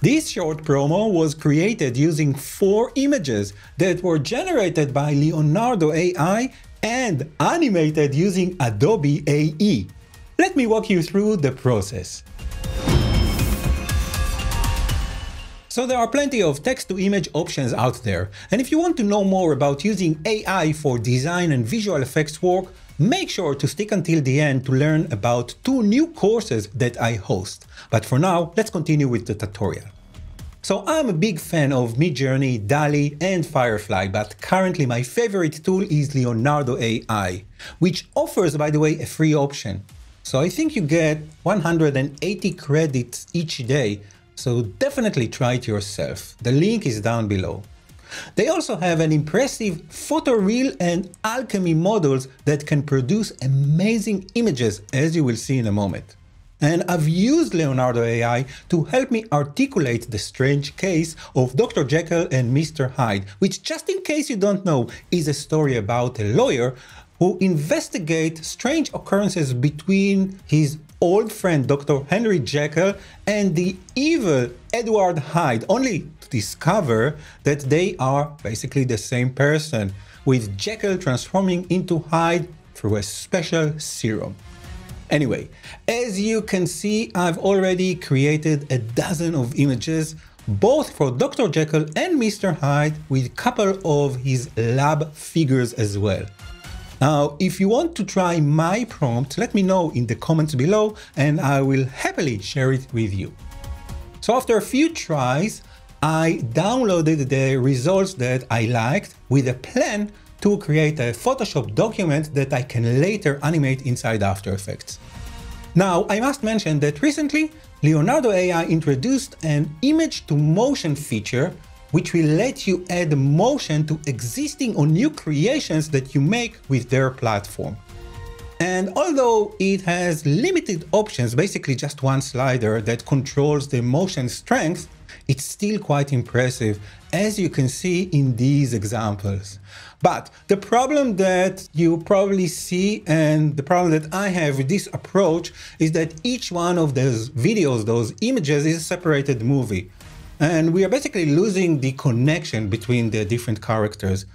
This short promo was created using 4 images that were generated by Leonardo.ai and animated using Adobe AE. Let me walk you through the process. So there are plenty of text-to-image options out there, and if you want to know more about using AI for design and visual effects work, make sure to stick until the end to learn about 2 new courses that I host. But for now, let's continue with the tutorial. So I'm a big fan of Midjourney, DALL-E and Firefly, but currently my favorite tool is Leonardo.ai, which offers, by the way, a free option. So I think you get 180 credits each day, so definitely try it yourself. The link is down below. They also have an impressive photoreal and alchemy models that can produce amazing images, as you will see in a moment. And I've used Leonardo.ai to help me articulate the strange case of Dr. Jekyll and Mr. Hyde, which, just in case you don't know, is a story about a lawyer who investigates strange occurrences between his old friend Dr. Henry Jekyll and the evil Edward Hyde, only to discover that they are basically the same person, with Jekyll transforming into Hyde through a special serum. Anyway, as you can see, I've already created a dozen of images, both for Dr. Jekyll and Mr. Hyde, with a couple of his lab figures as well. Now, if you want to try my prompt, let me know in the comments below and I will happily share it with you. So after a few tries, I downloaded the results that I liked with a plan to create a Photoshop document that I can later animate inside After Effects. Now, I must mention that recently, Leonardo.ai introduced an image to motion feature which will let you add motion to existing or new creations that you make with their platform. And although it has limited options, basically just one slider that controls the motion strength, it's still quite impressive, as you can see in these examples. But the problem that you probably see, and the problem that I have with this approach, is that each one of those videos, those images, is a separated movie. And we are basically losing the connection between the different characters.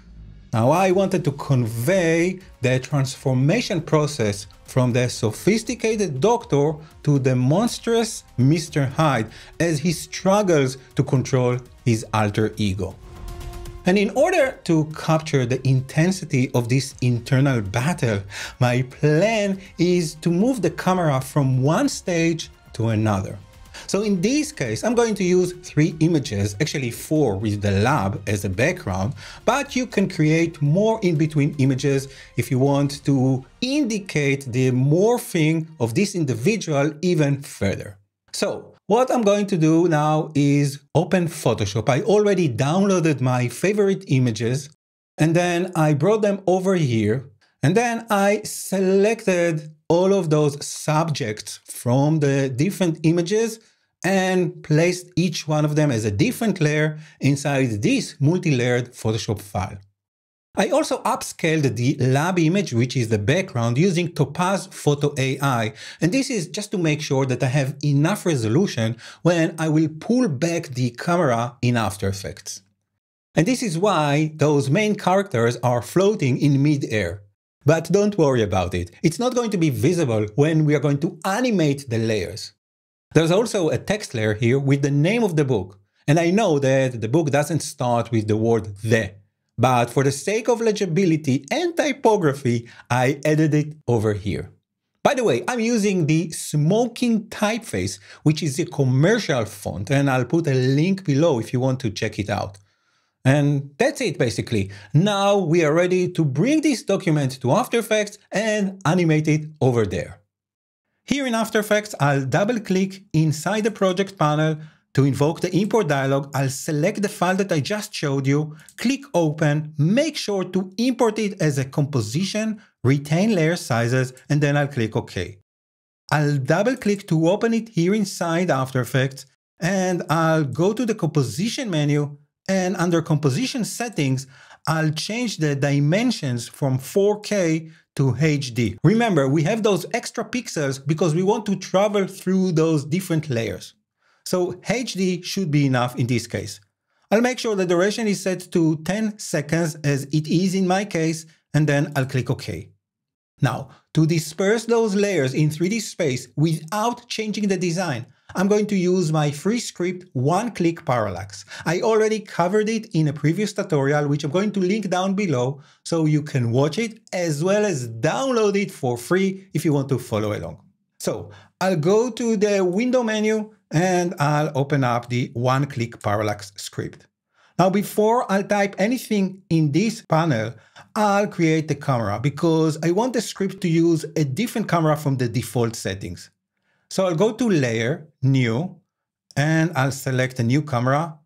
Now, I wanted to convey the transformation process from the sophisticated doctor to the monstrous Mr. Hyde as he struggles to control his alter ego. And in order to capture the intensity of this internal battle, my plan is to move the camera from one stage to another. So in this case, I'm going to use 3 images, actually 4 with the lab as a background, but you can create more in-between images if you want to indicate the morphing of this individual even further. So what I'm going to do now is open Photoshop. I already downloaded my favorite images, and then I brought them over here, and then I selected all of those subjects from the different images and placed each one of them as a different layer inside this multi-layered Photoshop file. I also upscaled the lab image, which is the background, using Topaz Photo AI, and this is just to make sure that I have enough resolution when I will pull back the camera in After Effects. And this is why those main characters are floating in mid-air. But don't worry about it, it's not going to be visible when we are going to animate the layers. There's also a text layer here with the name of the book, and I know that the book doesn't start with the word "the", but for the sake of legibility and typography, I added it over here. By the way, I'm using the Smoking typeface, which is a commercial font, and I'll put a link below if you want to check it out. And that's it basically. Now we are ready to bring this document to After Effects and animate it over there. Here in After Effects, I'll double-click inside the project panel. To invoke the import dialog, I'll select the file that I just showed you, click Open, make sure to import it as a composition, retain layer sizes, and then I'll click OK. I'll double-click to open it here inside After Effects, and I'll go to the Composition menu, and under Composition Settings, I'll change the dimensions from 4K to HD. Remember, we have those extra pixels because we want to travel through those different layers. So HD should be enough in this case. I'll make sure the duration is set to 10 seconds as it is in my case, and then I'll click OK. Now, to disperse those layers in 3D space without changing the design, I'm going to use my free script one-click parallax. I already covered it in a previous tutorial, which I'm going to link down below so you can watch it as well as download it for free if you want to follow along. So I'll go to the window menu and I'll open up the one-click parallax script. Now, before I'll type anything in this panel, I'll create the camera because I want the script to use a different camera from the default settings. So I'll go to Layer, New, and I'll select a new camera.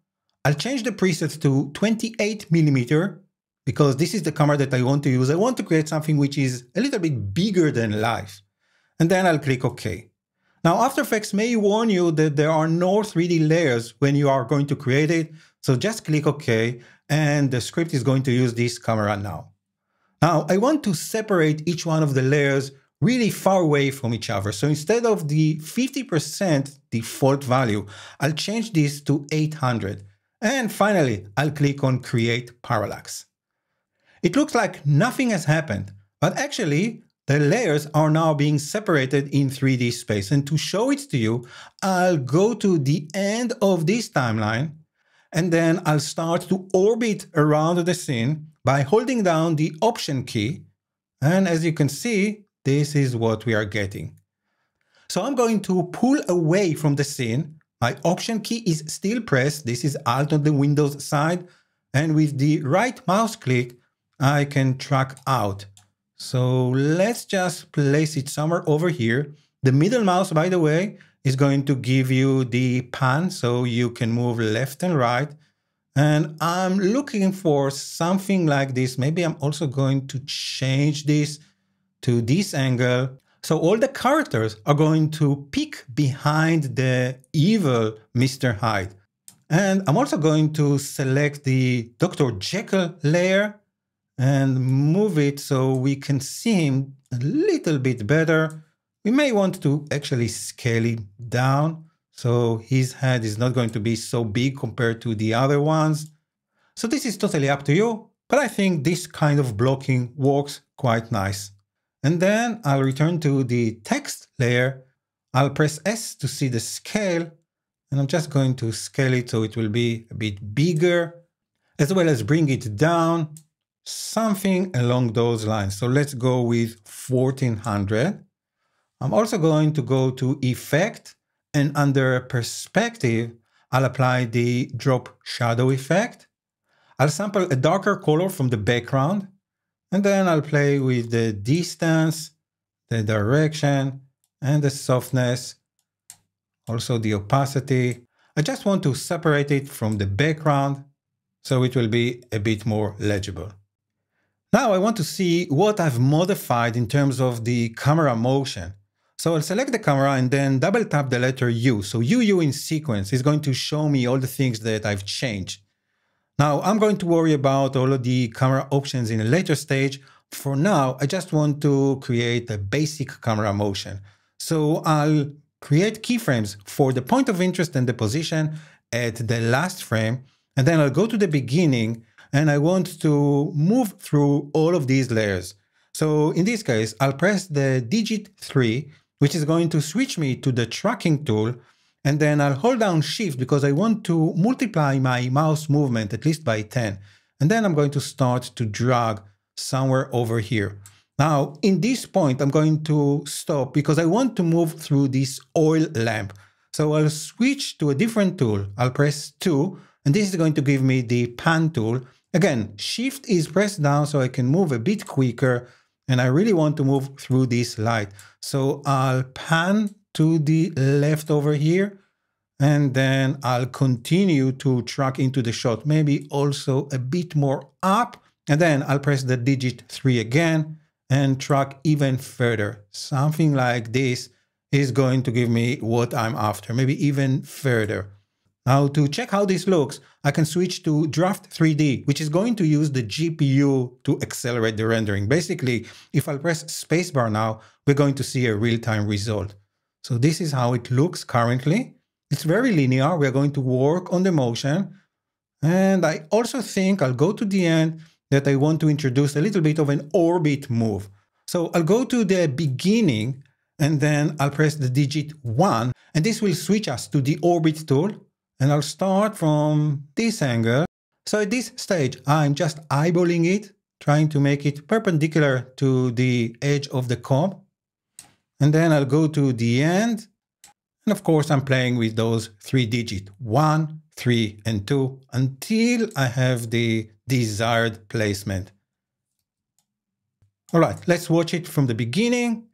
I'll change the preset to 28mm because this is the camera that I want to use. I want to create something which is a little bit bigger than life. And then I'll click OK. Now, After Effects may warn you that there are no 3D layers when you are going to create it. So just click OK, and the script is going to use this camera now. Now, I want to separate each one of the layers really far away from each other. So instead of the 50% default value, I'll change this to 800. And finally, I'll click on Create Parallax. It looks like nothing has happened, but actually, the layers are now being separated in 3D space. And to show it to you, I'll go to the end of this timeline, and then I'll start to orbit around the scene by holding down the Option key. And as you can see, this is what we are getting. So I'm going to pull away from the scene. My Option key is still pressed. This is Alt on the Windows side. And with the right mouse click, I can track out. So let's just place it somewhere over here. The middle mouse, by the way, is going to give you the pan so you can move left and right. And I'm looking for something like this. Maybe I'm also going to change this to this angle. So all the characters are going to peek behind the evil Mr. Hyde. And I'm also going to select the Dr. Jekyll layer and move it so we can see him a little bit better. We may want to actually scale it down so his head is not going to be so big compared to the other ones. So this is totally up to you, but I think this kind of blocking works quite nice. And then I'll return to the text layer. I'll press S to see the scale, and I'm just going to scale it so it will be a bit bigger, as well as bring it down, something along those lines. So let's go with 1400. I'm also going to go to Effect, and under Perspective, I'll apply the Drop Shadow effect. I'll sample a darker color from the background, and then I'll play with the distance, the direction, and the softness, also the opacity. I just want to separate it from the background so it will be a bit more legible. Now I want to see what I've modified in terms of the camera motion. So I'll select the camera and then double tap the letter U. So UU in sequence is going to show me all the things that I've changed. Now I'm going to worry about all of the camera options in a later stage. For now, I just want to create a basic camera motion. So I'll create keyframes for the point of interest and the position at the last frame. And then I'll go to the beginning and I want to move through all of these layers. So in this case, I'll press the digit 3, which is going to switch me to the tracking tool. And then I'll hold down Shift because I want to multiply my mouse movement at least by 10. And then I'm going to start to drag somewhere over here. Now, in this point, I'm going to stop because I want to move through this oil lamp. So I'll switch to a different tool. I'll press 2, and this is going to give me the pan tool. Again, Shift is pressed down so I can move a bit quicker, and I really want to move through this light. So I'll pan to the left over here, and then I'll continue to track into the shot, maybe also a bit more up, and then I'll press the digit 3 again and track even further. Something like this is going to give me what I'm after, maybe even further. Now, to check how this looks, I can switch to Draft 3D, which is going to use the GPU to accelerate the rendering. Basically, if I press spacebar now, we're going to see a real-time result. So this is how it looks currently. It's very linear. We are going to work on the motion. And I also think I'll go to the end that I want to introduce a little bit of an orbit move. So I'll go to the beginning and then I'll press the digit 1 and this will switch us to the orbit tool. And I'll start from this angle. So at this stage, I'm just eyeballing it, trying to make it perpendicular to the edge of the comb. And then I'll go to the end. And of course, I'm playing with those 3 digits, 1, 3, and 2, until I have the desired placement. All right, let's watch it from the beginning.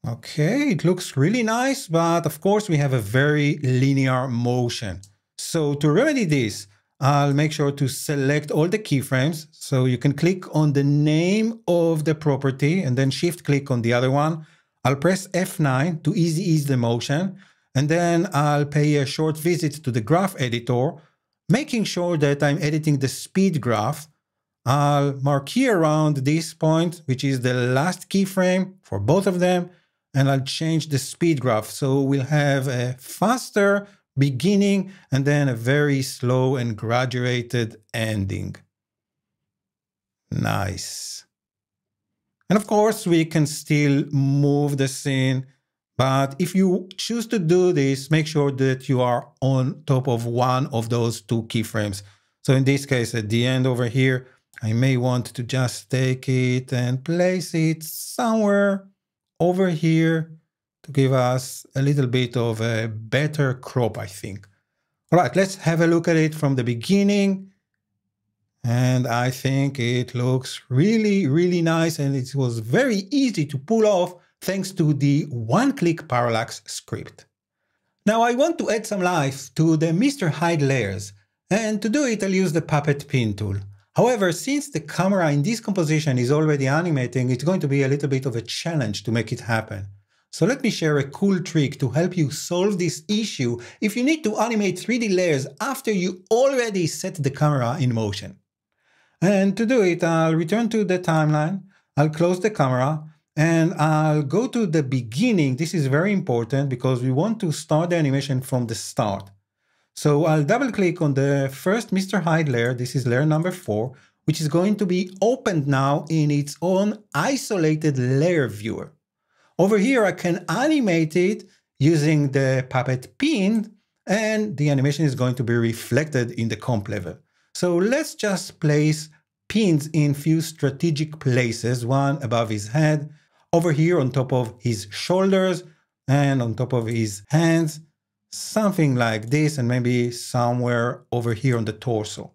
Okay, it looks really nice, but of course we have a very linear motion. So to remedy this, I'll make sure to select all the keyframes. So you can click on the name of the property and then shift click on the other one. I'll press F9 to ease the motion. And then I'll pay a short visit to the graph editor, making sure that I'm editing the speed graph. I'll mark here around this point, which is the last keyframe for both of them. And I'll change the speed graph. So we'll have a faster beginning and then a very slow and graduated ending. Nice. And of course, we can still move the scene. But if you choose to do this, make sure that you are on top of one of those 2 keyframes. So in this case, at the end over here, I may want to just take it and place it somewhere over here to give us a little bit of a better crop, I think. All right, let's have a look at it from the beginning. And I think it looks really, really nice. And it was very easy to pull off thanks to the one-click parallax script. Now I want to add some life to the Mr. Hyde layers. And to do it, I'll use the puppet pin tool. However, since the camera in this composition is already animating, it's going to be a little bit of a challenge to make it happen. So let me share a cool trick to help you solve this issue if you need to animate 3D layers after you already set the camera in motion. And to do it, I'll return to the timeline, I'll close the camera, and I'll go to the beginning. This is very important because we want to start the animation from the start. So I'll double click on the first Mr. Hyde layer. This is layer number 4, which is going to be opened now in its own isolated layer viewer. Over here, I can animate it using the puppet pin, and the animation is going to be reflected in the comp level. So let's just place pins in few strategic places, one above his head, over here on top of his shoulders, and on top of his hands, something like this, and maybe somewhere over here on the torso.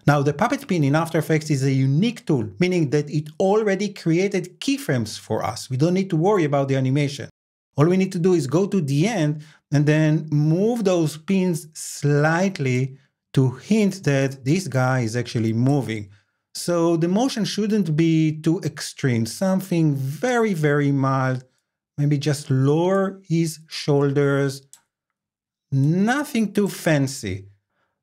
Now, the puppet pin in After Effects is a unique tool, meaning that it already created keyframes for us. We don't need to worry about the animation. All we need to do is go to the end and then move those pins slightly to hint that this guy is actually moving. So the motion shouldn't be too extreme, something very, very mild. Maybe just lower his shoulders, nothing too fancy.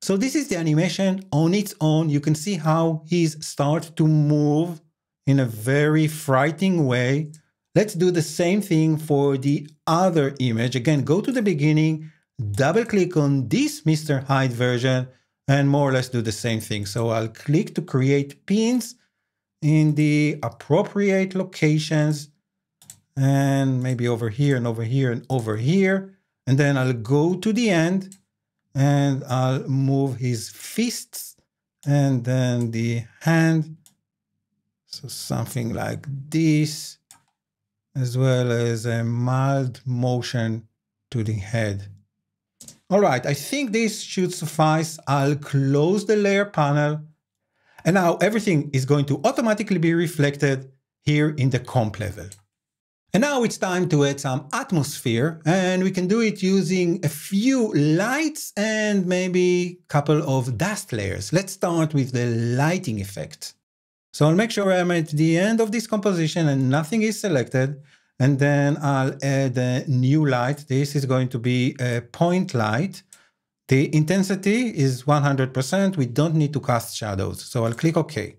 So this is the animation on its own. You can see how he's start to move in a very frightening way. Let's do the same thing for the other image. Again, go to the beginning, double click on this Mr. Hyde version, and more or less do the same thing. So I'll click to create pins in the appropriate locations, and maybe over here and over here and over here. And then I'll go to the end and I'll move his fists and then the hand. So something like this, as well as a mild motion to the head. All right, I think this should suffice. I'll close the layer panel. And now everything is going to automatically be reflected here in the comp level. And now it's time to add some atmosphere, and we can do it using a few lights and maybe a couple of dust layers. Let's start with the lighting effect. So I'll make sure I'm at the end of this composition and nothing is selected. And then I'll add a new light. This is going to be a point light. The intensity is 100%. We don't need to cast shadows. So I'll click OK.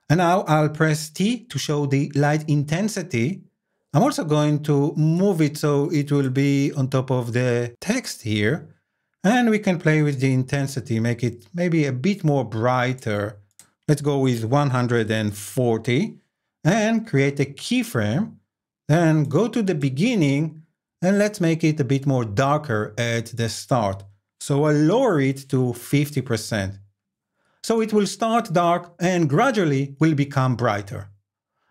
And now I'll press T to show the light intensity. I'm also going to move it so it will be on top of the text here. And we can play with the intensity, make it maybe a bit more brighter. Let's go with 140 and create a keyframe. Then go to the beginning and let's make it a bit more darker at the start. So I'll lower it to 50%. So it will start dark and gradually will become brighter.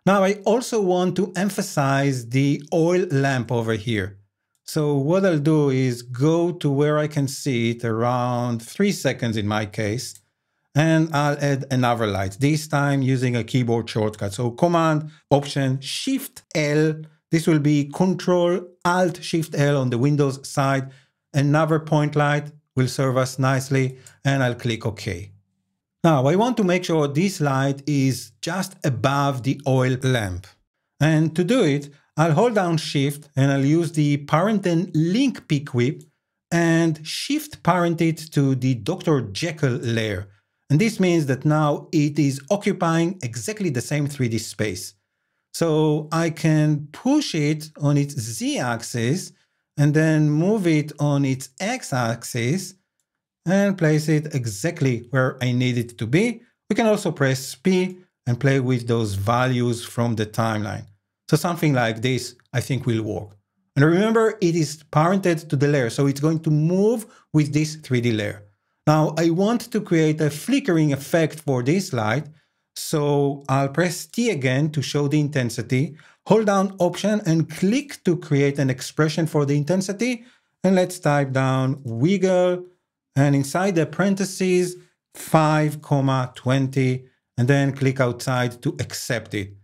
Now I also want to emphasize the oil lamp over here. So what I'll do is go to where I can see it around 3 seconds in my case, and I'll add another light, this time using a keyboard shortcut. So Command, Option, Shift L. This will be Control, Alt, Shift L on the Windows side. Another point light will serve us nicely, and I'll click OK. Now I want to make sure this light is just above the oil lamp. And to do it, I'll hold down Shift and I'll use the Parent and Link pick whip and Shift parent it to the Dr. Jekyll layer. And this means that now it is occupying exactly the same 3D space. So I can push it on its Z-axis and then move it on its X-axis and place it exactly where I need it to be. We can also press P and play with those values from the timeline. So something like this, I think, will work. And remember, it is parented to the layer, so it's going to move with this 3D layer. Now, I want to create a flickering effect for this light, so I'll press T again to show the intensity, hold down Option and click to create an expression for the intensity, and let's type down wiggle, and inside the parentheses, 5,20, and then click outside to accept it.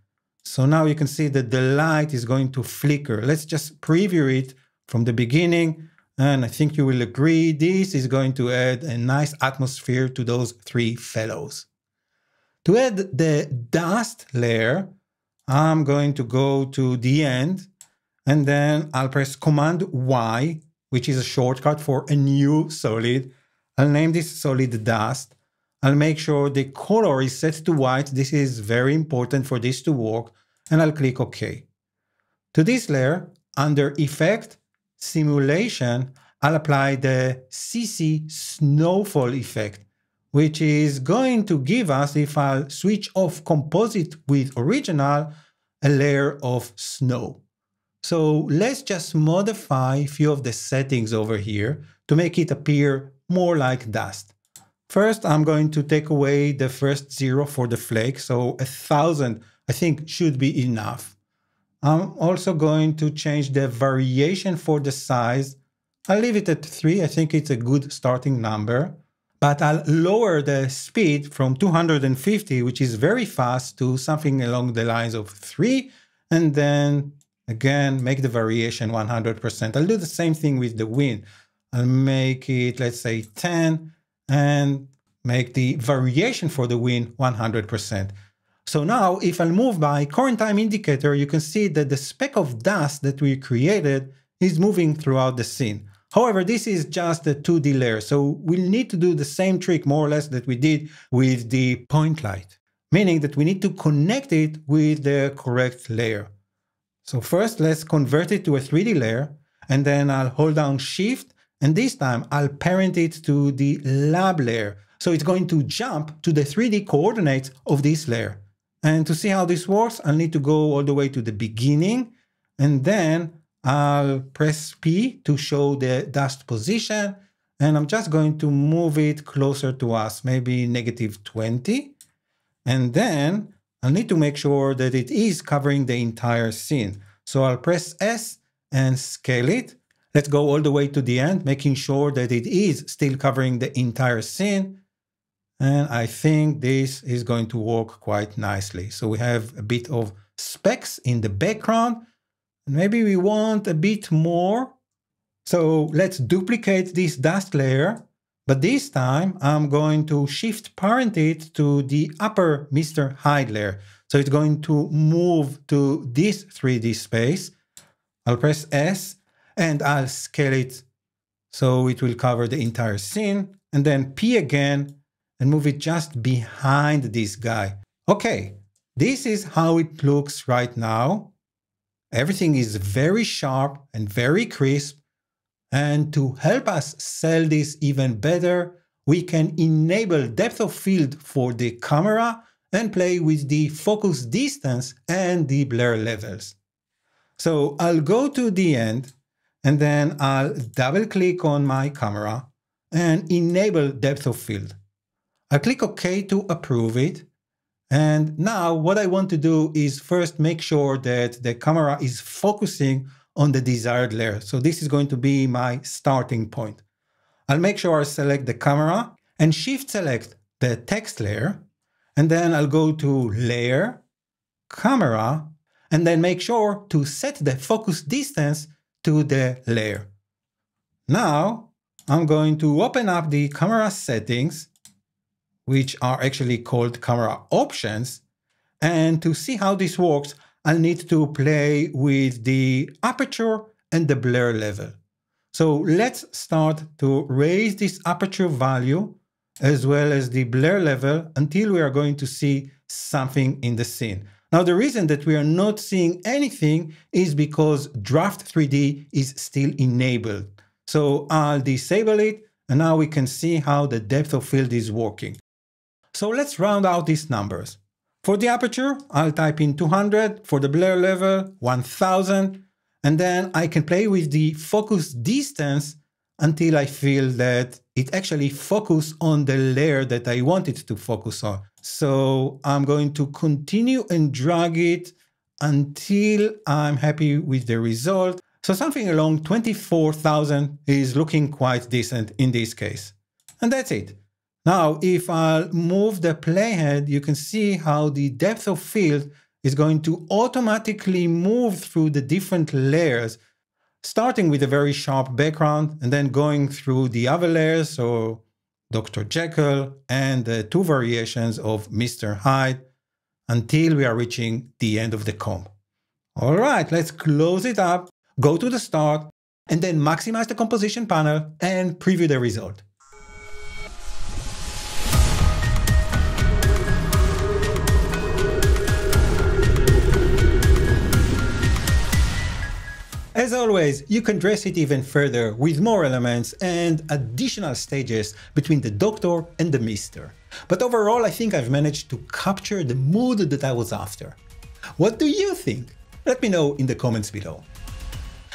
So now you can see that the light is going to flicker. Let's just preview it from the beginning. And I think you will agree, this is going to add a nice atmosphere to those three fellows. To add the dust layer, I'm going to go to the end, and then I'll press Command Y, which is a shortcut for a new solid. I'll name this solid dust. I'll make sure the color is set to white. This is very important for this to work. And I'll click OK. To this layer, under Effect, Simulation, I'll apply the CC Snowfall effect, which is going to give us, if I'll switch off Composite with Original, a layer of snow. So let's just modify a few of the settings over here to make it appear more like dust. First, I'm going to take away the first 0 for the flake, so 1,000 I think should be enough. I'm also going to change the variation for the size. I'll leave it at 3, I think it's a good starting number. But I'll lower the speed from 250, which is very fast, to something along the lines of 3, and then again make the variation 100%. I'll do the same thing with the wind. I'll make it, let's say, 10, and make the variation for the wind 100%. So now, if I'll move my current time indicator, you can see that the speck of dust that we created is moving throughout the scene. However, this is just a 2D layer, so we'll need to do the same trick, more or less, that we did with the point light, meaning that we need to connect it with the correct layer. So first, let's convert it to a 3D layer, and then I'll hold down Shift, and this time I'll parent it to the lab layer. So it's going to jump to the 3D coordinates of this layer. And to see how this works, I'll need to go all the way to the beginning, and then I'll press P to show the dust position, and I'm just going to move it closer to us, maybe -20. And then I'll need to make sure that it is covering the entire scene. So I'll press S and scale it. Let's go all the way to the end, making sure that it is still covering the entire scene. And I think this is going to work quite nicely. So we have a bit of specks in the background. Maybe we want a bit more. So let's duplicate this dust layer. But this time I'm going to shift parent it to the upper Mr. Hyde layer. So it's going to move to this 3D space. I'll press S and I'll scale it so it will cover the entire scene. And then P again, and move it just behind this guy. Okay, this is how it looks right now. Everything is very sharp and very crisp. And to help us sell this even better, we can enable depth of field for the camera and play with the focus distance and the blur levels. So I'll go to the end and then I'll double click on my camera and enable depth of field. I click OK to approve it. And now what I want to do is first make sure that the camera is focusing on the desired layer. So this is going to be my starting point. I'll make sure I select the camera and shift select the text layer. And then I'll go to Layer, Camera, and then make sure to set the focus distance to the layer. Now I'm going to open up the camera settings, which are actually called camera options. And to see how this works, I'll need to play with the aperture and the blur level. So let's start to raise this aperture value as well as the blur level until we are going to see something in the scene. Now, the reason that we are not seeing anything is because Draft 3D is still enabled. So I'll disable it, and now we can see how the depth of field is working. So let's round out these numbers. For the aperture, I'll type in 200, for the blur level, 1000, and then I can play with the focus distance until I feel that it actually focuses on the layer that I want it to focus on. So I'm going to continue and drag it until I'm happy with the result. So something along 24,000 is looking quite decent in this case. And that's it. Now, if I'll move the playhead, you can see how the depth of field is going to automatically move through the different layers, starting with a very sharp background and then going through the other layers, so Dr. Jekyll and the two variations of Mr. Hyde, until we are reaching the end of the comb. All right, let's close it up, go to the start, and then maximize the composition panel and preview the result. As always, you can dress it even further with more elements and additional stages between the Doctor and the Mister. But overall, I think I've managed to capture the mood that I was after. What do you think? Let me know in the comments below.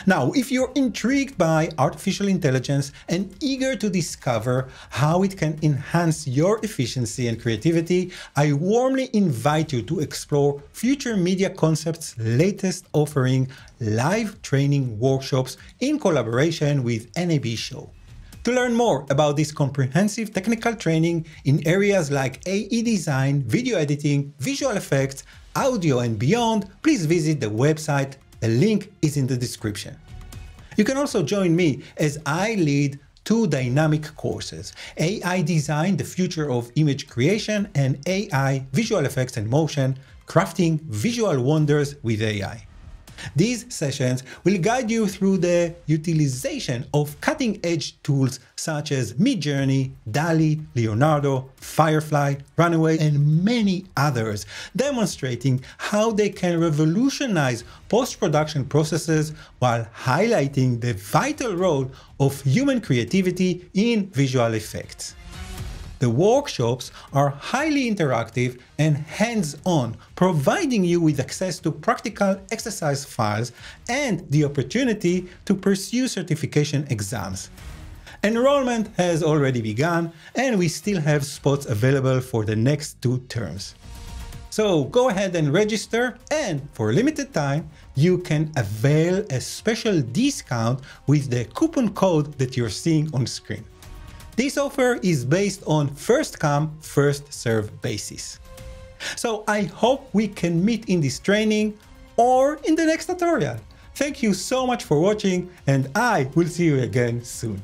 Now, if you're intrigued by artificial intelligence and eager to discover how it can enhance your efficiency and creativity, I warmly invite you to explore Future Media Concepts' latest offering, live training workshops in collaboration with NAB Show. To learn more about this comprehensive technical training in areas like AE design, video editing, visual effects, audio and beyond, please visit the website. The link is in the description. You can also join me as I lead two dynamic courses, AI Design, the Future of Image Creation, and AI, Visual Effects and Motion, Crafting Visual Wonders with AI. These sessions will guide you through the utilization of cutting-edge tools such as Midjourney, DALL-E, Leonardo, Firefly, Runway, and many others, demonstrating how they can revolutionize post-production processes while highlighting the vital role of human creativity in visual effects. The workshops are highly interactive and hands-on, providing you with access to practical exercise files and the opportunity to pursue certification exams. Enrollment has already begun, and we still have spots available for the next 2 terms. So go ahead and register, and for a limited time, you can avail a special discount with the coupon code that you're seeing on screen. This offer is based on first come, first serve basis. So I hope we can meet in this training or in the next tutorial. Thank you so much for watching, and I will see you again soon.